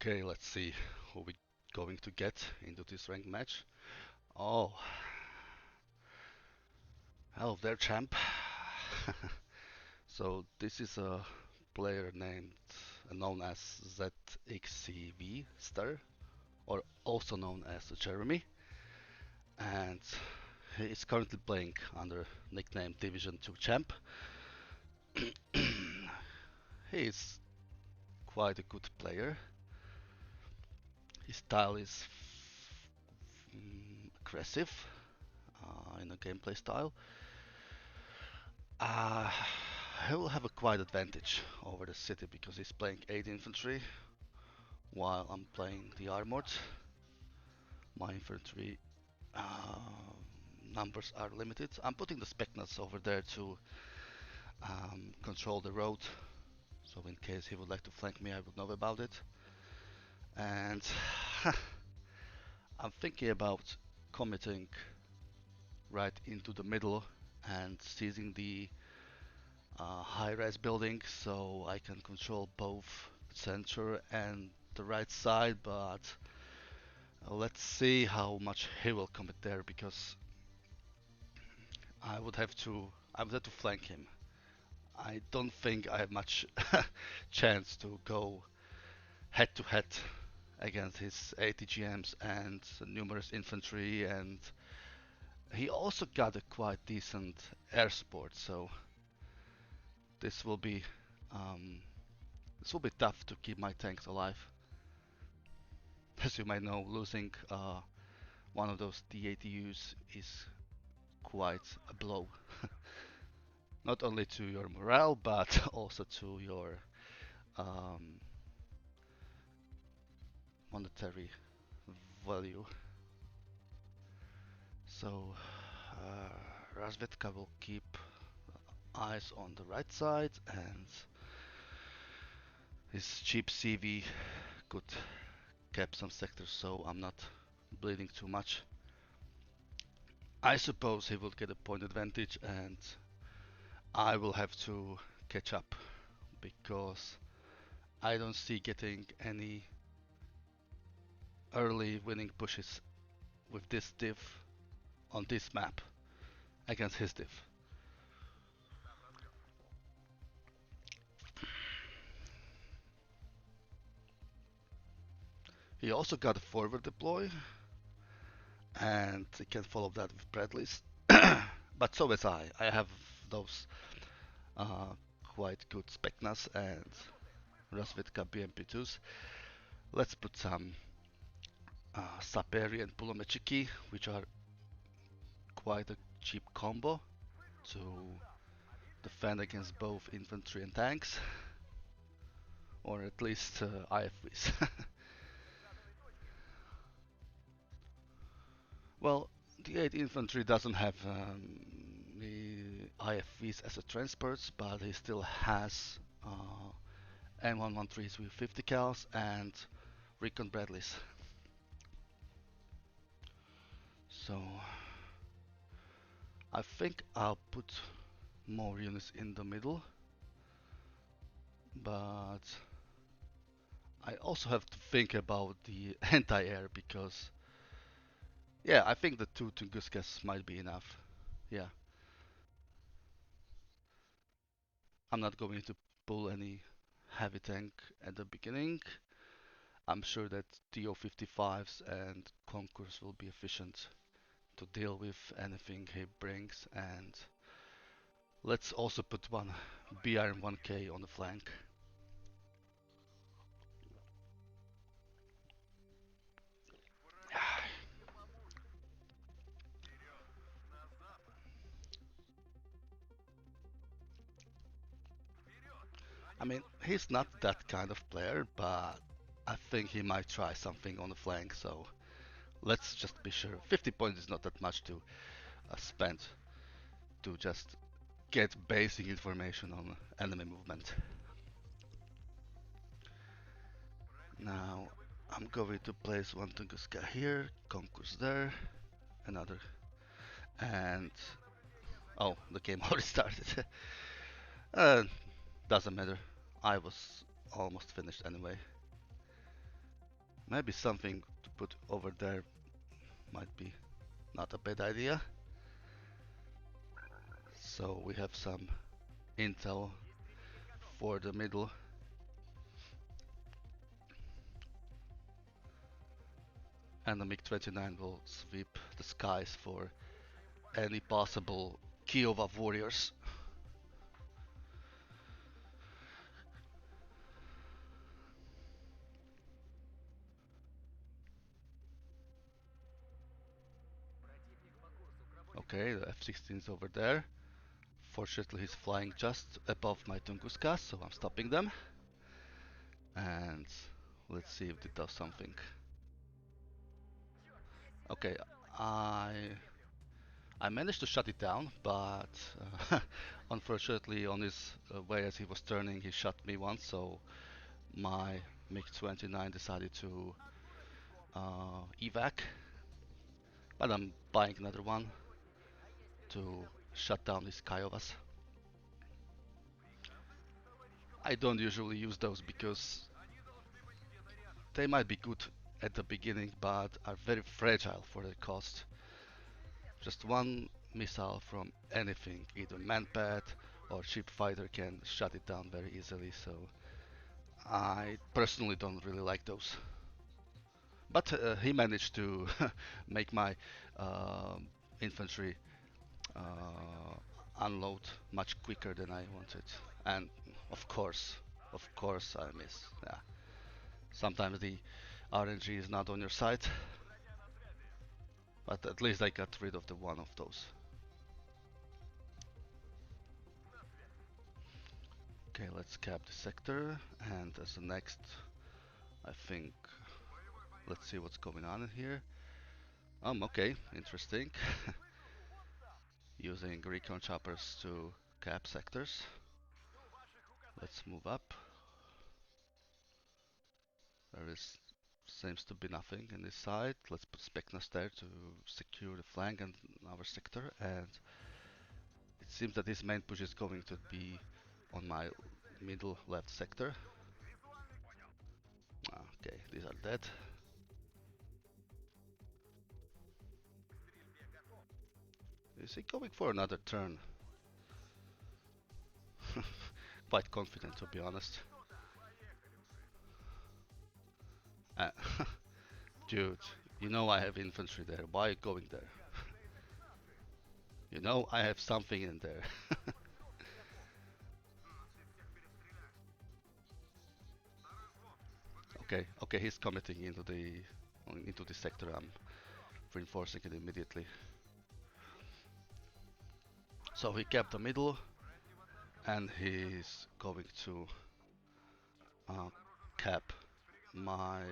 Okay, let's see who we going to get into this ranked match. Oh, hello there, champ. So this is a player named known as ZXCV Star, or also known as Jeremy, and he is currently playing under nickname Division 2 champ. He is quite a good player. His style is aggressive in a gameplay style. Uh, he will have a quite advantage over the city because he's playing 8 infantry while I'm playing the armored. My infantry numbers are limited. I'm putting the specnats over there to control the road, so in case he would like to flank me, I would know about it. And I'm thinking about committing right into the middle and seizing the high-rise building so I can control both center and the right side, but let's see how much he will commit there because I would have to flank him. I don't think I have much chance to go head to head against his ATGMs and numerous infantry, and he also got a quite decent air support, so this will be um, this will be tough to keep my tanks alive. As you might know, losing one of those DATUs is quite a blow. Not only to your morale, but also to your um, monetary value. So, Razvedka will keep eyes on the right side, and his cheap CV could cap some sectors, so I'm not bleeding too much. I suppose he will get a point advantage, and I will have to catch up because I don't see getting any early winning pushes with this div on this map against his div. He also got a forward deploy, and he can follow that with Bradley's. But so is I. I have those uh, quite good Specnas and Razvedka BMP2s. Let's put some Saperi and Pulomechiki, which are quite a cheap combo to defend against both infantry and tanks, or at least IFVs. Well, the 8 infantry doesn't have the IFVs as a transports, but he still has M113s with 50 cals and Recon Bradleys. So I think I'll put more units in the middle, but I also have to think about the anti-air because yeah, I think the 2 Tunguskas might be enough. Yeah, I'm not going to pull any heavy tank at the beginning. I'm sure that TO-55s and Concourse will be efficient to deal with anything he brings, and let's also put one BR1K on the flank. I mean, he's not that kind of player, but I think he might try something on the flank, so let's just be sure. 50 points is not that much to spend to just get basic information on enemy movement. Now, I'm going to place one Tunguska here, Concourse there, another, and oh, the game already started. uh, doesn't matter. I was almost finished anyway. Maybe something to put over there might be not a bad idea. So we have some intel for the middle. And the MiG-29 will sweep the skies for any possible Kiowa warriors. Okay, the F-16 is over there. Fortunately, he's flying just above my Tunguska, so I'm stopping them. And let's see if it does something. Okay, I managed to shut it down, but unfortunately, on his way as he was turning, he shot me once. So my MiG-29 decided to evac, but I'm buying another one to shut down these Kiowas. I don't usually use those because they might be good at the beginning, but are very fragile for their cost. Just one missile from anything, either manpad or cheap fighter, can shut it down very easily, so I personally don't really like those. But he managed to make my infantry unload much quicker than I wanted. And of course I miss. Yeah. Sometimes the RNG is not on your side, but at least I got rid of the one of those. Okay, let's cap the sector, and as the next, I think, let's see what's going on in here. Okay, interesting. Using recon choppers to cap sectors. Let's move up. There is seems to be nothing in this side. Let's put Specnas there to secure the flank and our sector, and it seems that his main push is going to be on my middle left sector. Okay, these are dead. Is he going for another turn? Quite confident, to be honest. Uh, Dude, you know I have infantry there. Why are you going there? You know I have something in there. Okay, he's committing into the sector. I'm reinforcing it immediately. So he kept the middle, and he's going to cap my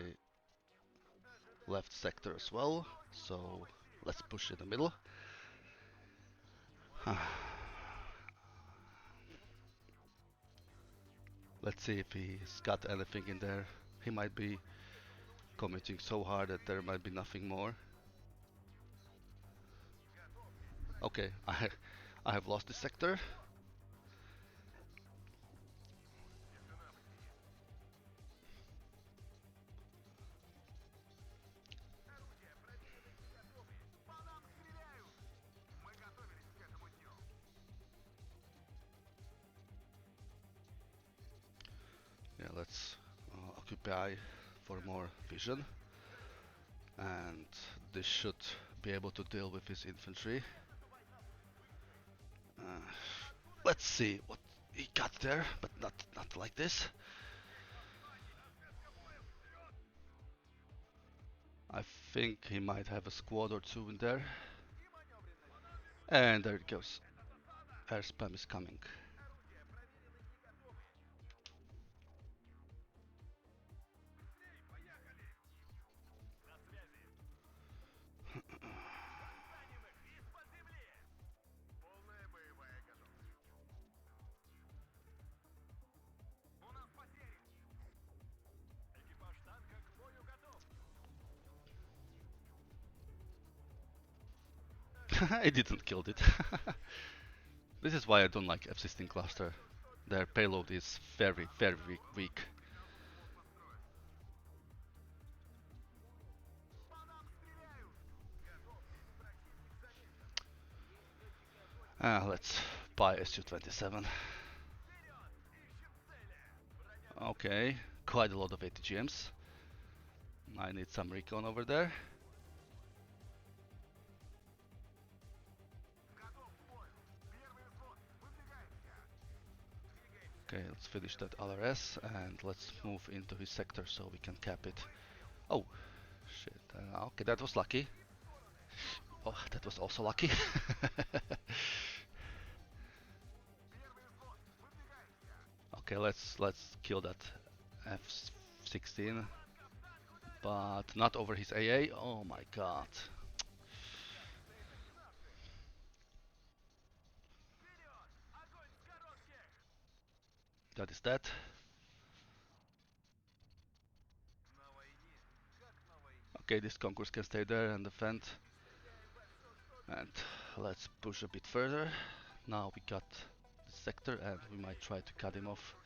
left sector as well. So let's push in the middle. Let's see if he's got anything in there. He might be committing so hard that there might be nothing more. Okay, I have lost the sector. Yeah, let's occupy for more vision, and this should be able to deal with his infantry. Let's see what he got there, but not like this. I think he might have a squad or two in there. And there it goes. Air spam is coming. I didn't kill it. This is why I don't like F-16 cluster. Their payload is very weak. Let's buy SU-27. Okay, quite a lot of ATGMs. I need some recon over there. Okay, let's finish that LRS and let's move into his sector so we can cap it. Oh, shit. Okay, that was lucky. Oh, that was also lucky. Okay, let's kill that F-16, but not over his AA. Oh my god. That is that. Okay, this concourse can stay there and defend. And let's push a bit further. Now we got the sector and we might try to cut him off.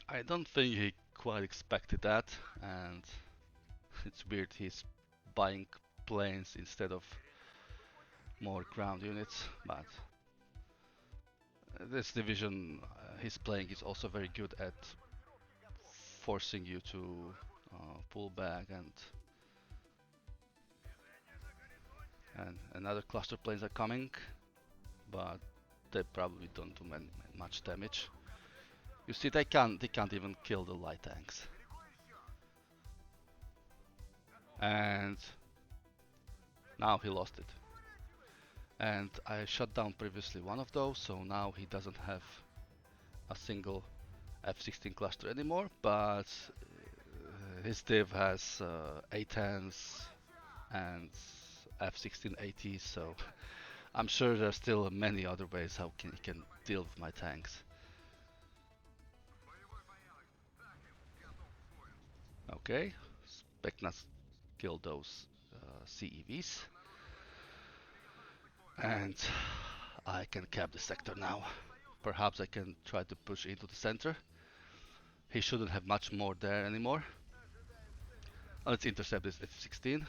I don't think he quite expected that, and it's weird he's buying planes instead of more ground units, but this division he's playing is also very good at forcing you to pull back, and another cluster planes are coming, but they probably don't do much damage. You see, they can't even kill the light tanks. And now he lost it. And I shut down previously one of those, so now he doesn't have a single F-16 cluster anymore, but his div has A-10s and F-16 ATs, so I'm sure there's still many other ways how he can deal with my tanks. Okay, Specnas killed those CEVs. And I can cap the sector now. Perhaps I can try to push into the center. He shouldn't have much more there anymore. Let's intercept this F-16.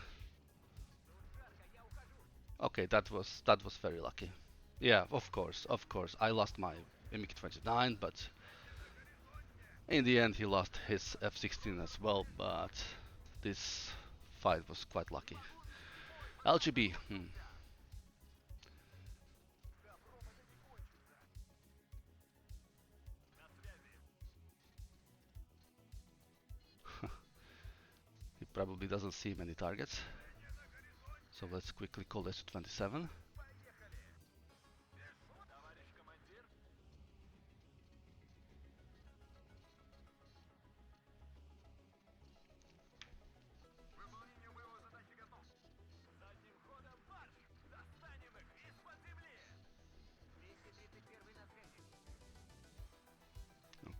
Okay, that was very lucky. Yeah, of course. I lost my MiG-29, but in the end he lost his F-16 as well, but this fight was quite lucky. LGB, He probably doesn't see many targets. So let's quickly call this 27.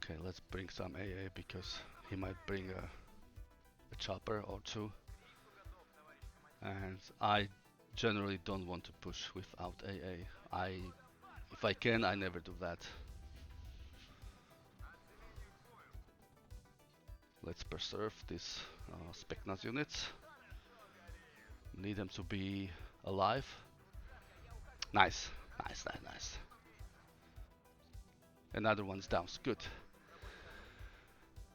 Okay, let's bring some AA because he might bring a chopper or two. And I generally don't want to push without AA. If I can, I never do that. Let's preserve these Specnas units. Need them to be alive. Nice. Another one's down. Good.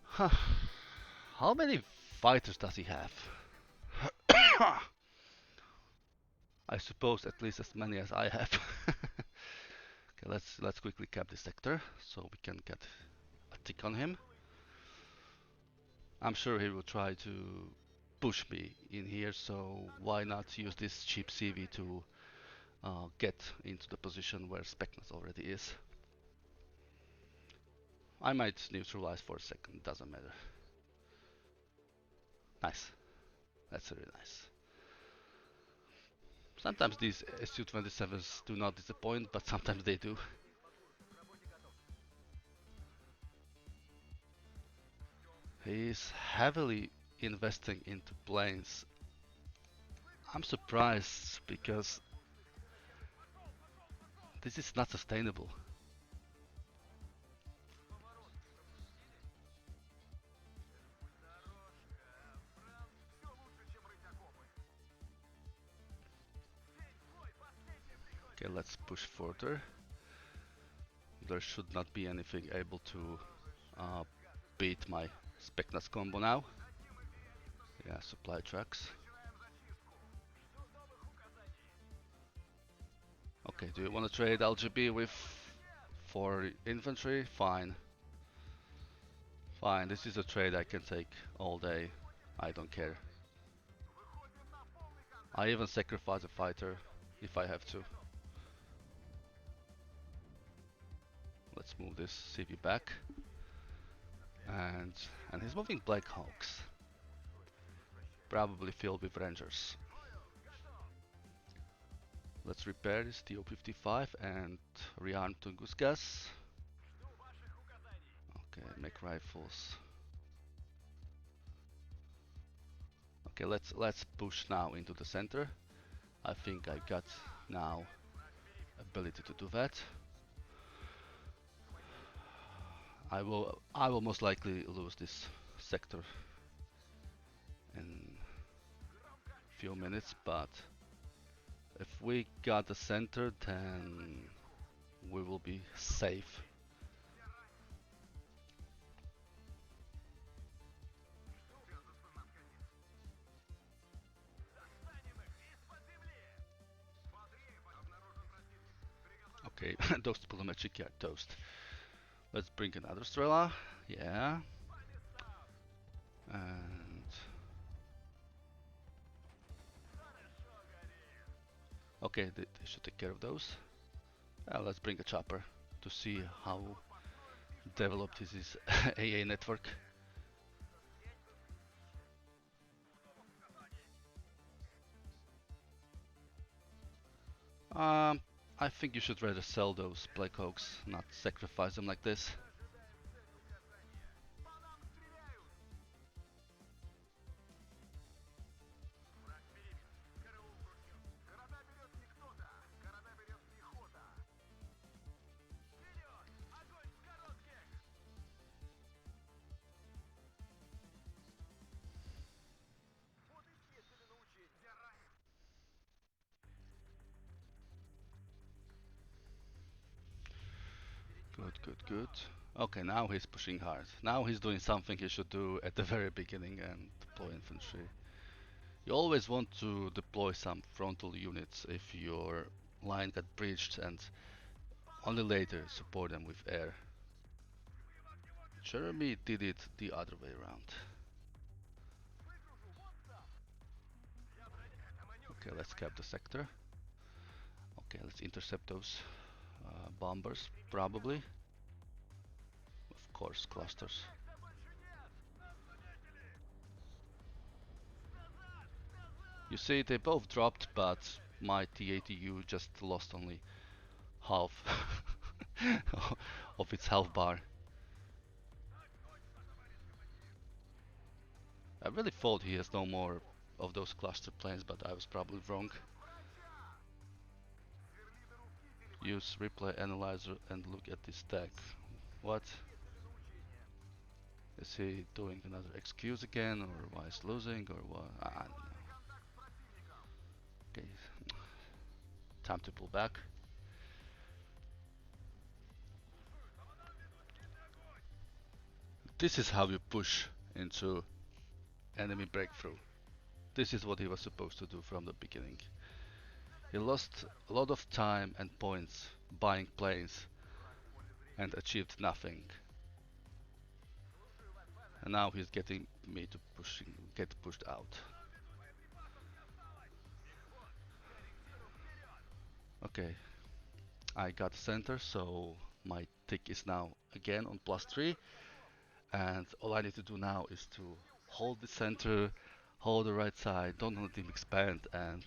Huh. How many fighters does he have? I suppose at least as many as I have. Okay, let's quickly cap this sector so we can get a tick on him. I'm sure he will try to push me in here, so why not use this cheap CV to get into the position where Specnas already is. I might neutralize for a second, doesn't matter. Nice. That's really nice. Sometimes these Su-27s do not disappoint, but sometimes they do. He's heavily investing into planes. I'm surprised because this is not sustainable. Okay, let's push further. There should not be anything able to beat my Specnas combo now. Yeah, supply trucks. Okay, do you want to trade LGB with for infantry? Fine. Fine, this is a trade I can take all day. I don't care. I even sacrifice a fighter if I have to. Let's move this CV back. And he's moving Black Hawks. Probably filled with Rangers. Let's repair this TO-55 and rearm Tunguska's. Okay, make rifles. Okay, let's push now into the center. I think I got now ability to do that. I will most likely lose this sector in few minutes, but if we got the center, then we will be safe. Okay, those Pulomachiki are toast. Let's bring another Strela. Yeah. And okay, they should take care of those. Let's bring a chopper to see how developed is his AA network. I think you should rather sell those Black Hawks, not sacrifice them like this. Good. Okay, now he's pushing hard. Now he's doing something he should do at the very beginning and deploy infantry. You always want to deploy some frontal units if your line got breached, and only later support them with air. Jeremy did it the other way around. Okay, let's cap the sector. Okay, let's intercept those bombers, probably. Of course, clusters. You see, they both dropped, but my T-80U just lost only half of its health bar. I really thought he has no more of those cluster planes, but I was probably wrong. Use replay analyzer and look at this deck. What? Is he doing another excuse again, or why is losing, or what? I don't know. Okay, time to pull back. This is how you push into enemy breakthrough. This is what he was supposed to do from the beginning. He lost a lot of time and points buying planes and achieved nothing. And now he's getting me to get pushed out. Okay, I got center, so my tick is now again on +3, and all I need to do now is to hold the center, hold the right side, don't let him expand, and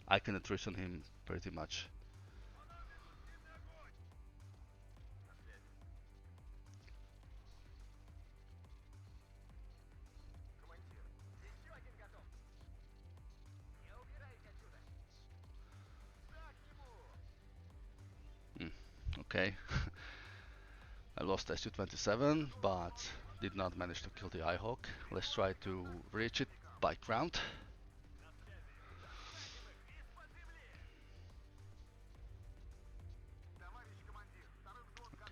I can attrition him pretty much. Okay, I lost SU-27, but did not manage to kill the Eyehawk. Let's try to reach it by ground.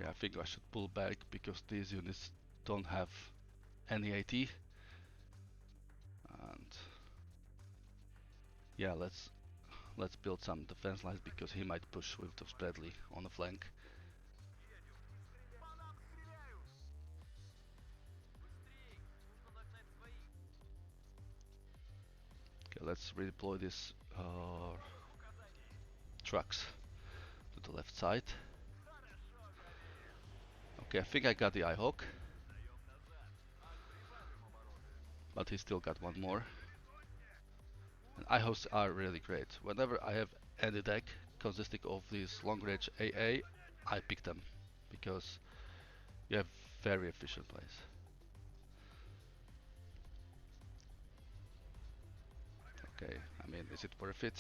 Okay, I think I should pull back because these units don't have any AT. And yeah, let's build some defense lines because he might push with the Bradley on the flank. Okay, let's redeploy these trucks to the left side. Okay, I think I got the Ihawk, but he still got one more. And Ihawks are really great. Whenever I have any deck consisting of these long range AA, I pick them because you have very efficient plays. Okay, I mean, is it worth it?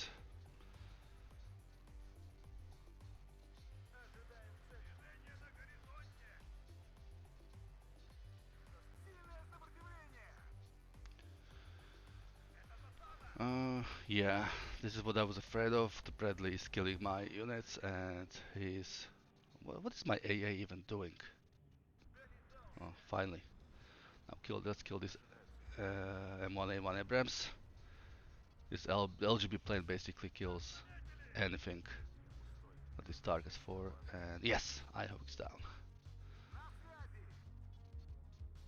Yeah, this is what I was afraid of. The Bradley is killing my units, and he's... What is my AA even doing? Oh, finally. Now let's kill this M1A1 Abrams. This LGB plane basically kills anything that this targets for, and yes, Ihawk's down.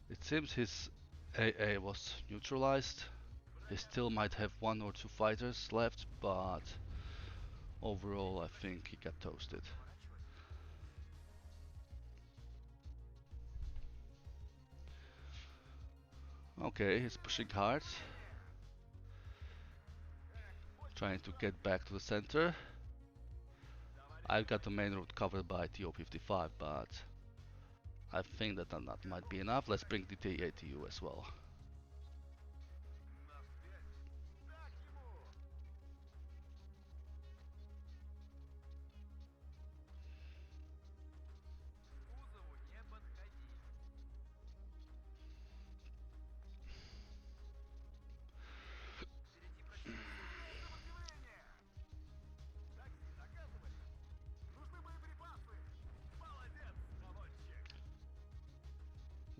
It seems his AA was neutralized. He still might have one or two fighters left, but overall I think he got toasted. Okay, he's pushing hard, trying to get back to the center. I've got the main route covered by TO-55, but I think that might be enough. Let's bring the T-ATU as well.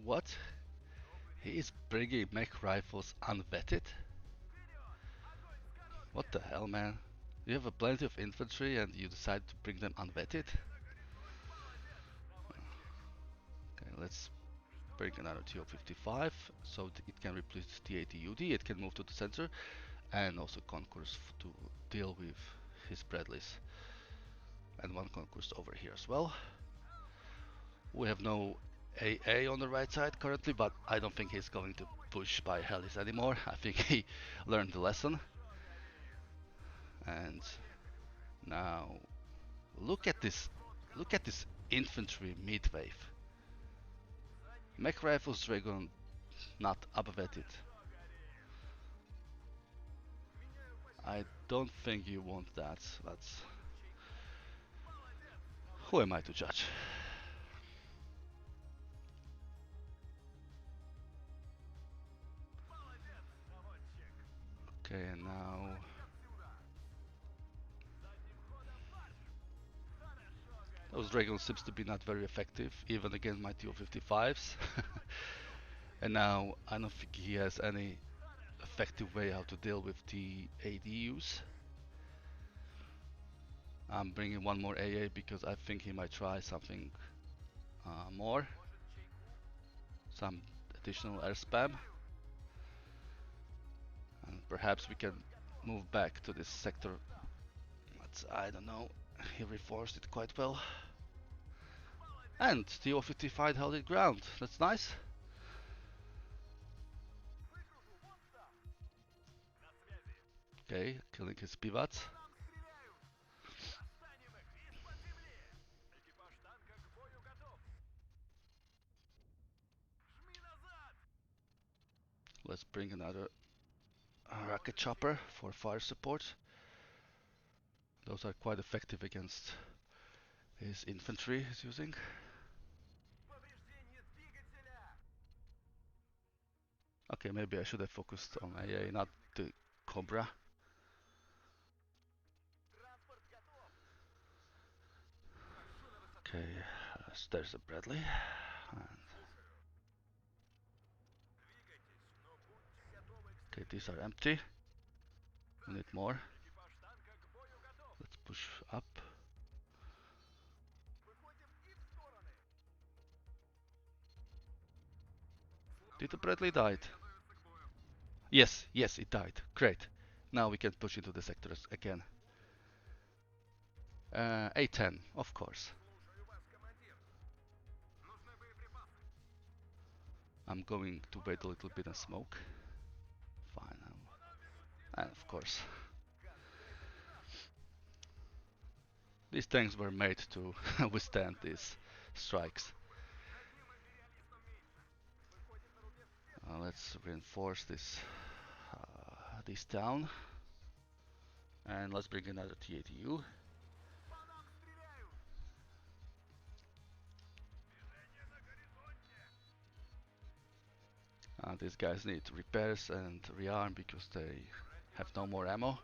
What? He is bringing mech rifles unvetted? What the hell, man? You have a plenty of infantry and you decide to bring them unvetted? Okay, let's bring another TO-55 so it can replace T-80UD. It can move to the center and also concourse to deal with his Bradleys. And one concourse over here as well. We have no AA on the right side currently, but I don't think he's going to push by helis anymore. I think he learned the lesson. And now look at this infantry mid-wave. Mech rifles Dragon not upvetted. I don't think you want that. That's... Who am I to judge? Okay, and now... Those Dragons seems to be not very effective, even against my TO-55s. And now I don't think he has any effective way how to deal with the ADUs. I'm bringing one more AA because I think he might try something more. Some additional air spam. And perhaps we can move back to this sector. But I don't know. He reinforced it quite well. And TO-55 held it ground. That's nice. Okay, killing his pivots. Let's bring another rocket chopper for fire support. Those are quite effective against his infantry he's using. Okay, maybe I should have focused on AA, not the Cobra. Okay, There's a Bradley. And okay, these are empty. We need more. Let's push up. Did the Bradley died? Yes, yes, it died. Great. Now we can push into the sectors again. A10, of course. I'm going to wait a little bit and smoke. Fine. And of course, these tanks were made to withstand these strikes. Let's reinforce this town. And let's bring another TATU. These guys need repairs and rearm because they have no more ammo.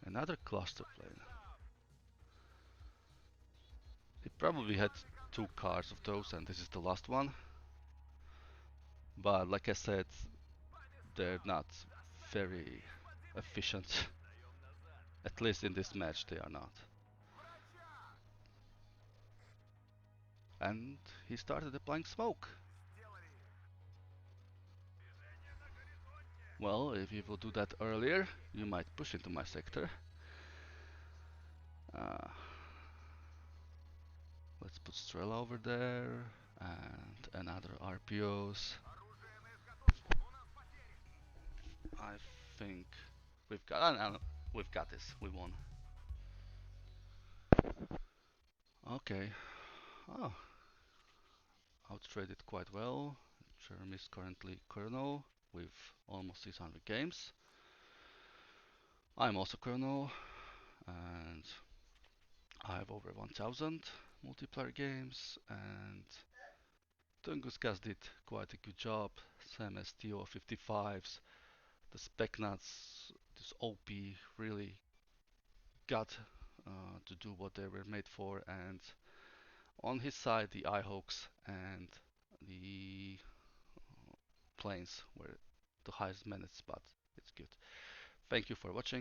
Another cluster plane. They probably had 2 cars of those and this is the last one. But like I said, they're not very efficient. At least in this match they are not. And he started applying smoke. Well, if you will do that earlier, you might push into my sector. Let's put Strela over there and another RPOs. I think we've got this. We won. Okay. Oh, outtraded quite well. Jeremy is currently Colonel with almost 600 games. I'm also Colonel and I have over 1000 multiplayer games, and Tunguskas did quite a good job. Same as TO55s. The spec nuts, this OP really got to do what they were made for, and on his side the iHawks and the planes were the highest minutes, but it's good. Thank you for watching.